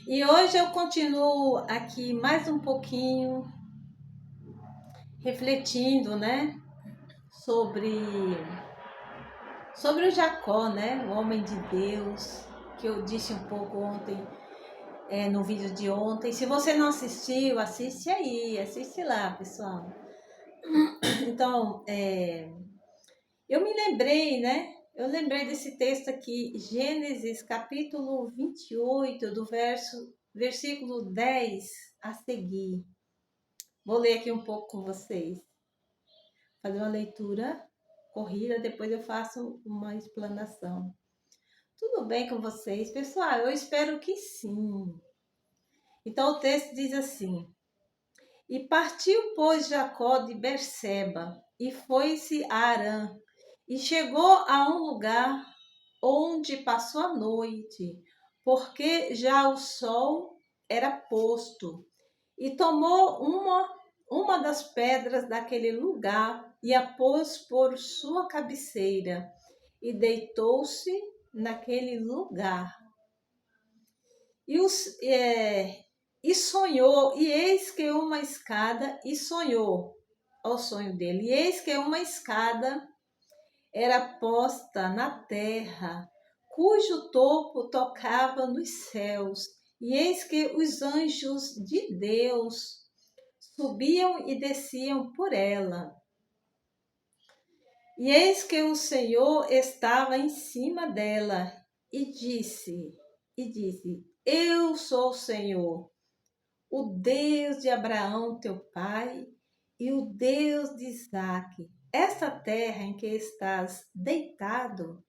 E hoje eu continuo aqui mais um pouquinho refletindo, né, sobre sobre o Jacó, né, o homem de Deus, que eu disse um pouco ontem, no vídeo de ontem. Se você não assistiu, assiste aí, assiste lá, pessoal. Então, eu me lembrei, né? Eu lembrei desse texto aqui, Gênesis capítulo 28, versículo 10 a seguir. Vou ler aqui um pouco com vocês. Fazer uma leitura corrida, depois eu faço uma explanação. Tudo bem com vocês, pessoal? Eu espero que sim. Então o texto diz assim: E partiu, pois, Jacó de Berseba, e foi-se a Harã, e chegou a um lugar onde passou a noite, porque já o sol era posto, e tomou uma das pedras daquele lugar e a pôs por sua cabeceira, e deitou-se naquele lugar. E sonhou, e eis que uma escada, e sonhou ao sonho dele, e eis que uma escada era posta na terra, cujo topo tocava nos céus, e eis que os anjos de Deus subiam e desciam por ela. E eis que o Senhor estava em cima dela, e disse, Eu sou o Senhor, o Deus de Abraão, teu pai, e o Deus de Isaque. Esta terra em que estás deitado,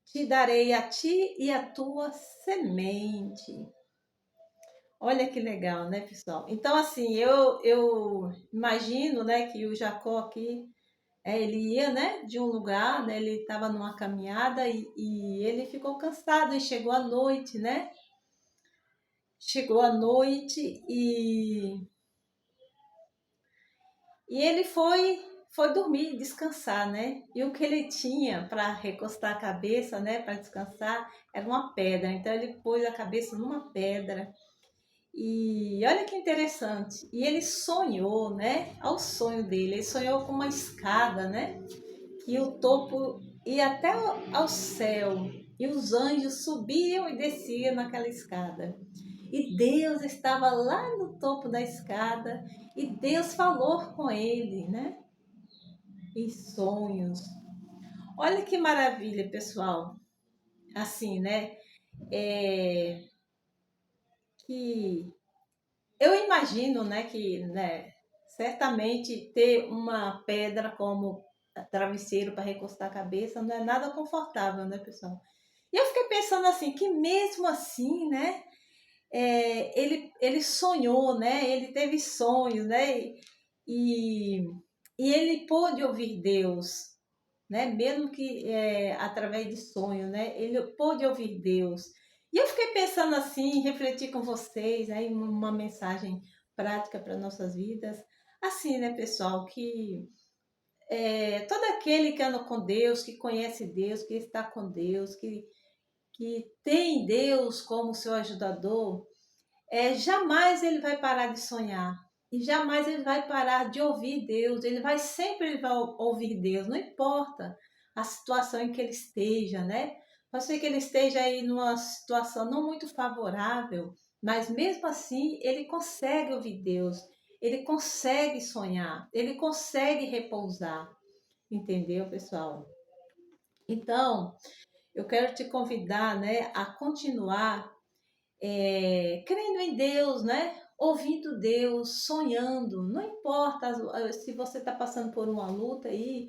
te darei a ti e a tua semente. Olha que legal, né, pessoal? Então, assim, eu imagino, né, que o Jacó aqui, ele ia, né, de um lugar, né, ele estava numa caminhada e ele ficou cansado e chegou à noite, né? Chegou à noite e ele foi dormir, descansar, né? E o que ele tinha para recostar a cabeça, né, para descansar, era uma pedra. Então ele pôs a cabeça numa pedra. E olha que interessante. E ele sonhou, né? Ao sonho dele, ele sonhou com uma escada, né? Que o topo ia até ao céu. E os anjos subiam e desciam naquela escada. E Deus estava lá no topo da escada e Deus falou com ele, né? Em sonhos. Olha que maravilha, pessoal. Assim, né? Que eu imagino, né, que, né, certamente ter uma pedra como travesseiro para recostar a cabeça não é nada confortável, né, pessoal? E eu fiquei pensando assim, que mesmo assim, né, ele sonhou, né, ele teve sonhos, né, e, e ele pôde ouvir Deus, né, mesmo que através de sonho, né, ele pôde ouvir Deus. E eu fiquei pensando assim, refletir com vocês, aí uma mensagem prática para nossas vidas, assim, né, pessoal, que todo aquele que anda com Deus, que conhece Deus, que está com Deus, que tem Deus como seu ajudador, jamais ele vai parar de sonhar. E jamais ele vai parar de ouvir Deus. Ele vai ouvir Deus, não importa a situação em que ele esteja, né? Pode ser que ele esteja aí numa situação não muito favorável, mas mesmo assim ele consegue ouvir Deus, ele consegue sonhar, ele consegue repousar. Entendeu, pessoal? Então, eu quero te convidar, né, a continuar crendo em Deus, né? Ouvindo Deus, sonhando. Não importa se você está passando por uma luta aí,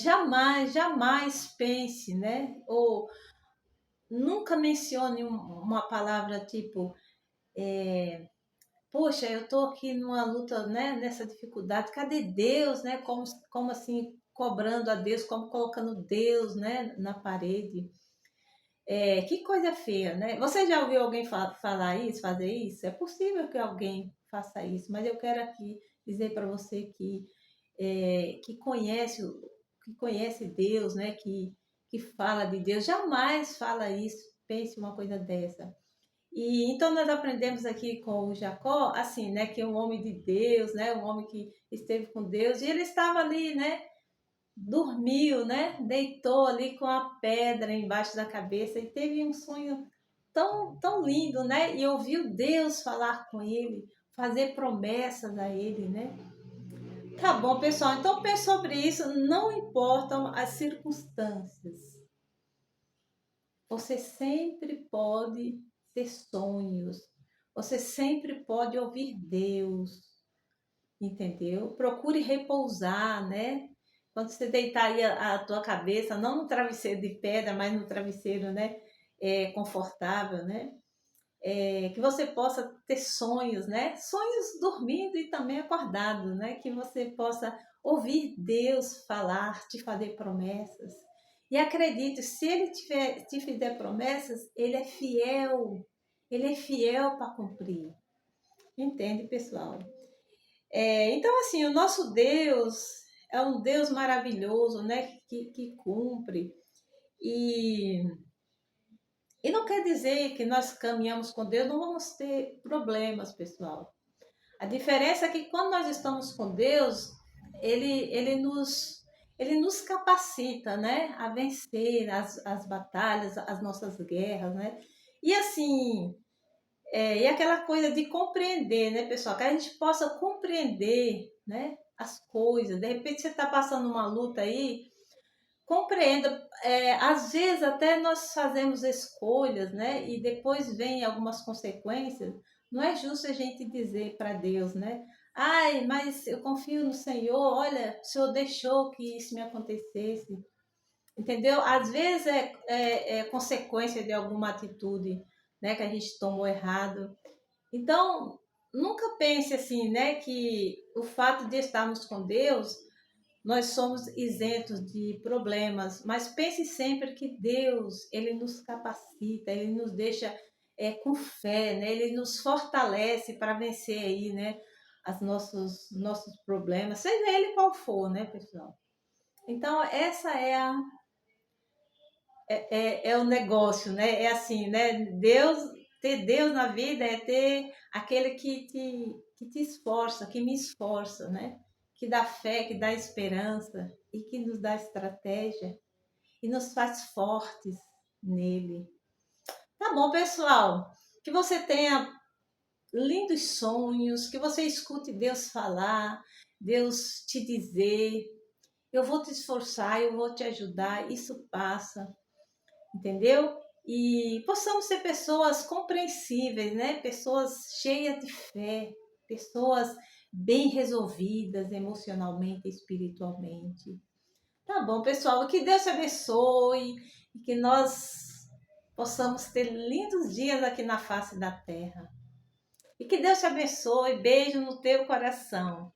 jamais pense, né? Ou nunca mencione uma palavra tipo, poxa, eu estou aqui numa luta, né? Nessa dificuldade. Cadê Deus, né? Como assim cobrando a Deus, como colocando Deus, né? Na parede. Que coisa feia, né? Você já ouviu alguém falar isso, fazer isso? É possível que alguém faça isso, mas eu quero aqui dizer para você que conhece Deus, né? Que fala de Deus, jamais fala isso, pense uma coisa dessa. E então nós aprendemos aqui com o Jacó, assim, né, que é um homem de Deus, né, um homem que esteve com Deus, e ele estava ali, né, dormiu, né, deitou ali com a pedra embaixo da cabeça e teve um sonho tão lindo, né, e ouviu Deus falar com ele, fazer promessas a ele, né. Tá bom, pessoal, então pense sobre isso, não importam as circunstâncias. Você sempre pode ter sonhos. Você sempre pode ouvir Deus, entendeu? Procure repousar, né? Quando você deitar aí a tua cabeça, não no travesseiro de pedra, mas no travesseiro, né? Confortável, né? Que você possa ter sonhos, né? Sonhos dormindo e também acordado, né? Que você possa ouvir Deus falar, te fazer promessas. E acredite, se Ele te fizer promessas, Ele é fiel para cumprir. Entende, pessoal? Então, assim, o nosso Deus é um Deus maravilhoso, né? Que cumpre. E E não quer dizer que nós caminhamos com Deus, não vamos ter problemas, pessoal. A diferença é que quando nós estamos com Deus, ele nos capacita, né, a vencer as batalhas, as nossas guerras, né? E assim, e aquela coisa de compreender, né, pessoal? Que a gente possa compreender, né, as coisas. De repente você está passando uma luta aí, compreenda, às vezes até nós fazemos escolhas, né? E depois vem algumas consequências. Não é justo a gente dizer para Deus, né? Ai, mas eu confio no Senhor, olha, o Senhor deixou que isso me acontecesse. Entendeu? Às vezes é consequência de alguma atitude, né, que a gente tomou errado. Então, nunca pense assim, né, que o fato de estarmos com Deus nós somos isentos de problemas, mas pense sempre que Deus, ele nos capacita, ele nos deixa com fé, né? Ele nos fortalece para vencer aí, né? Os nossos problemas, seja ele qual for, né, pessoal? Então, essa é o negócio, né? É assim, né? Ter Deus na vida é ter aquele que te esforça, que me esforça, né? Que dá fé, que dá esperança e que nos dá estratégia e nos faz fortes nele. Tá bom, pessoal? Que você tenha lindos sonhos, que você escute Deus falar, Deus te dizer, eu vou te esforçar, eu vou te ajudar, isso passa, entendeu? E possamos ser pessoas compreensíveis, né? Pessoas cheias de fé, pessoas bem resolvidas emocionalmente e espiritualmente. Tá bom, pessoal, que Deus te abençoe e que nós possamos ter lindos dias aqui na face da terra. E que Deus te abençoe, beijo no teu coração.